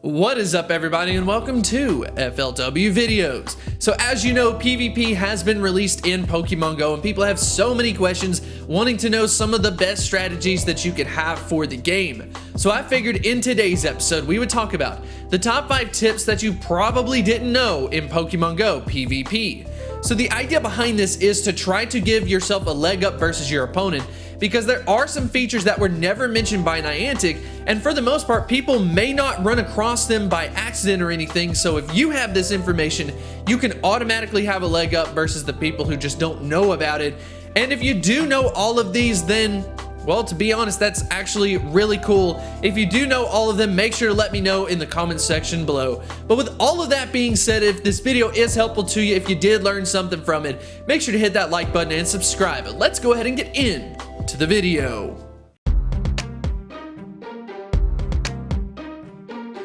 What is up, everybody, and welcome to FLW Videos. So as you know, PvP has been released in Pokemon Go, and people have so many questions wanting to know some of the best strategies that you could have for the game. So I figured in today's episode we would talk about the top 5 tips that you probably didn't know in Pokemon Go PvP. So the idea behind this is to try to give yourself a leg up versus your opponent, because there are some features that were never mentioned by Niantic, and for the most part, people may not run across them by accident or anything. So if you have this information, you can automatically have a leg up versus the people who just don't know about it. And if you do know all of these, then, well, to be honest, that's actually really cool. If you do know all of them, make sure to let me know in the comments section below. But with all of that being said, if this video is helpful to you, if you did learn something from it, make sure to hit that like button and subscribe. But let's go ahead and get into the video.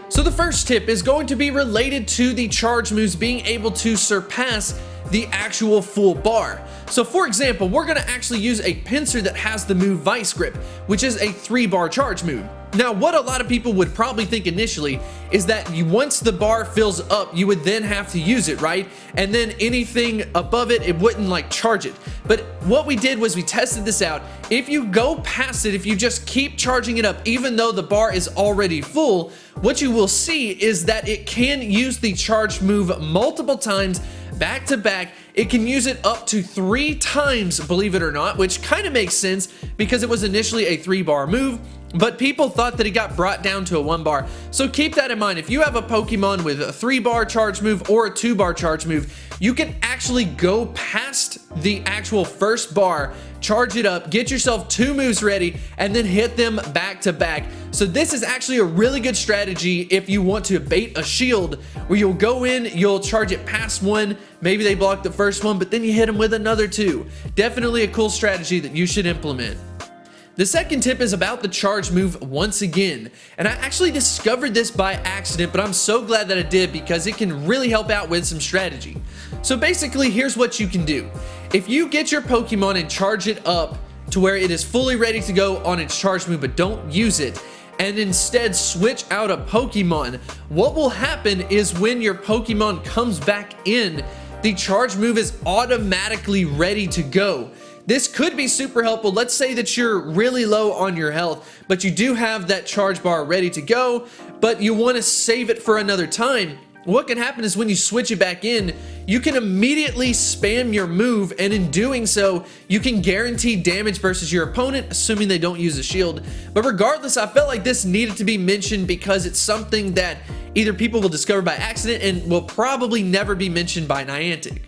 So the first tip is going to be related to the charge moves being able to surpass the actual full bar. So for example, we're going to actually use a pincer that has the move Vice Grip, which is a 3-bar charge move. Now, what a lot of people would probably think initially is that once the bar fills up, you would then have to use it, right? And then anything above it, it wouldn't like charge it. But what we did was we tested this out. If you go past it, if you just keep charging it up, even though the bar is already full, what you will see is that it can use the charge move multiple times back to back. It can use it up to 3 times, believe it or not, which kind of makes sense because it was initially a 3-bar move, but people thought that it got brought down to a 1-bar. So keep that in mind. If you have a Pokemon with a 3-bar charge move or a 2-bar charge move, you can actually go past the actual first bar, charge it up, get yourself 2 moves ready, and then hit them back to back. So this is actually a really good strategy if you want to bait a shield, where you'll go in, you'll charge it past one, maybe they block the first one, but then you hit them with another 2. Definitely a cool strategy that you should implement. The second tip is about the charge move once again, and I actually discovered this by accident, but I'm so glad that I did because it can really help out with some strategy. So basically, here's what you can do. If you get your Pokemon and charge it up to where it is fully ready to go on its charge move, but don't use it, and instead switch out a Pokemon, what will happen is when your Pokemon comes back in, the charge move is automatically ready to go. This could be super helpful. Let's say that you're really low on your health, but you do have that charge bar ready to go, but you want to save it for another time. What can happen is when you switch it back in, you can immediately spam your move, and in doing so, you can guarantee damage versus your opponent, assuming they don't use a shield. But regardless, I felt like this needed to be mentioned because it's something that either people will discover by accident and will probably never be mentioned by Niantic.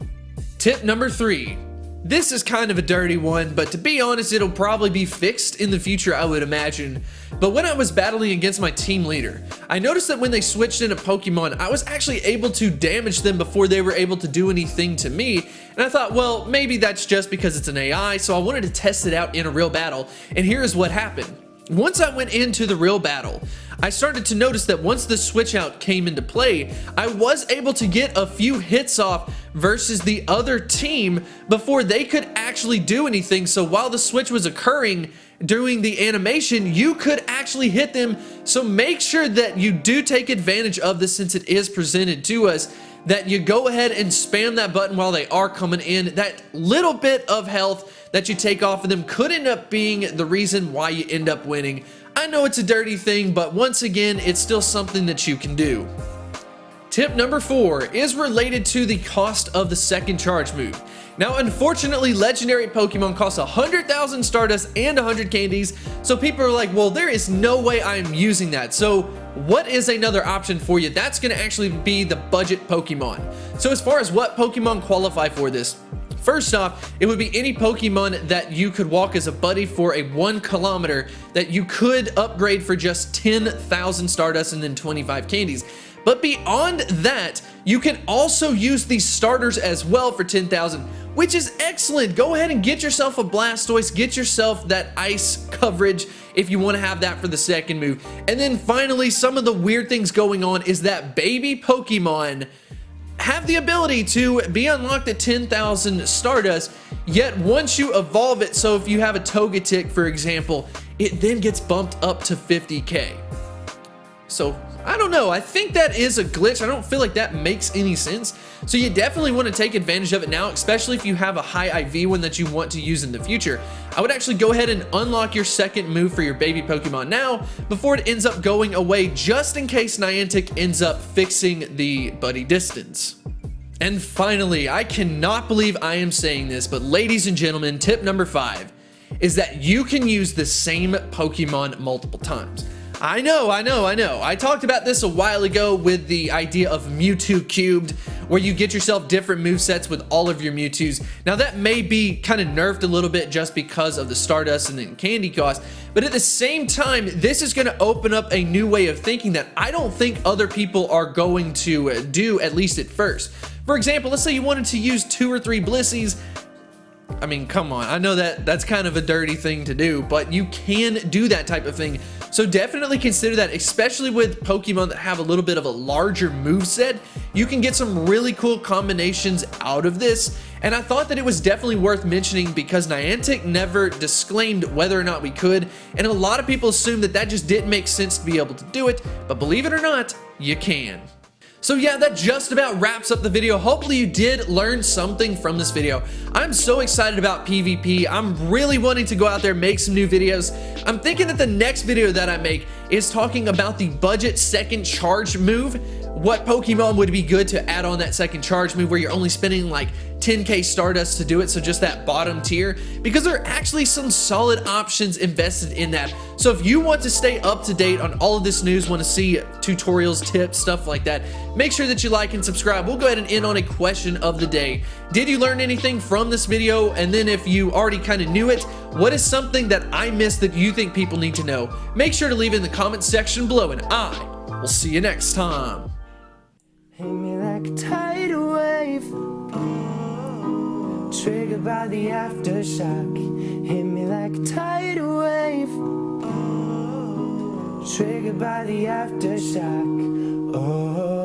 Tip number 3. This is kind of a dirty one, but to be honest, it'll probably be fixed in the future, I would imagine. But when I was battling against my team leader, I noticed that when they switched into Pokemon, I was actually able to damage them before they were able to do anything to me. And I thought, well, maybe that's just because it's an AI, so I wanted to test it out in a real battle. And here's what happened. Once I went into the real battle, I started to notice that once the switch out came into play, I was able to get a few hits off versus the other team before they could actually do anything. So while the switch was occurring during the animation, you could actually hit them. So make sure that you do take advantage of this since it is presented to us, that you go ahead and spam that button while they are coming in. That little bit of health that you take off of them could end up being the reason why you end up winning. I know it's a dirty thing, but once again, it's still something that you can do. Tip number 4 is related to the cost of the second charge move. Now, unfortunately, legendary Pokemon cost 100,000 Stardust and 100 candies, so people are like, well, there is no way I'm using that. So what is another option for you? That's going to actually be the budget Pokemon. So as far as what Pokemon qualify for this, first off, it would be any Pokemon that you could walk as a buddy for a 1 kilometer that you could upgrade for just 10,000 Stardust and then 25 candies. But beyond that, you can also use these starters as well for 10,000, which is excellent. Go ahead and get yourself a Blastoise, get yourself that ice coverage if you want to have that for the second move. And then finally, some of the weird things going on is that baby Pokemon have the ability to be unlocked at 10,000 Stardust, yet once you evolve it, so if you have a Togetic, for example, it then gets bumped up to 50k. So I don't know. I think that is a glitch. I don't feel like that makes any sense. So you definitely want to take advantage of it now, especially if you have a high IV one that you want to use in the future. I would actually go ahead and unlock your second move for your baby Pokemon now before it ends up going away, just in case Niantic ends up fixing the buddy distance. And finally, I cannot believe I am saying this, but ladies and gentlemen, tip number 5 is that you can use the same Pokemon multiple times. I know. I talked about this a while ago with the idea of Mewtwo Cubed, where you get yourself different movesets with all of your Mewtwo's. Now that may be kind of nerfed a little bit just because of the Stardust and the candy cost, but at the same time, this is going to open up a new way of thinking that I don't think other people are going to do, at least at first. For example, let's say you wanted to use 2 or 3 Blissies. I mean, come on. I know that that's kind of a dirty thing to do, but you can do that type of thing. So definitely consider that, especially with Pokemon that have a little bit of a larger moveset. You can get some really cool combinations out of this. And I thought that it was definitely worth mentioning because Niantic never disclaimed whether or not we could. And a lot of people assume that that just didn't make sense to be able to do it. But believe it or not, you can. So yeah, that just about wraps up the video. Hopefully you did learn something from this video. I'm so excited about PvP. I'm really wanting to go out there and make some new videos. I'm thinking that the next video that I make is talking about the budget second charge move. What Pokemon would be good to add on that second charge move where you're only spending like 10k Stardust to do it, so just that bottom tier, because there are actually some solid options invested in that. So if you want to stay up to date on all of this news, want to see tutorials, tips, stuff like that, make sure that you like and subscribe. We'll go ahead and end on a question of the day. Did you learn anything from this video? And then if you already kind of knew it, what is something that I missed that you think people need to know? Make sure to leave it in the comment section below, and I will see you next time. Hit me like a tidal wave, triggered by the aftershock. Hit me like a tidal wave, triggered by the aftershock. Oh.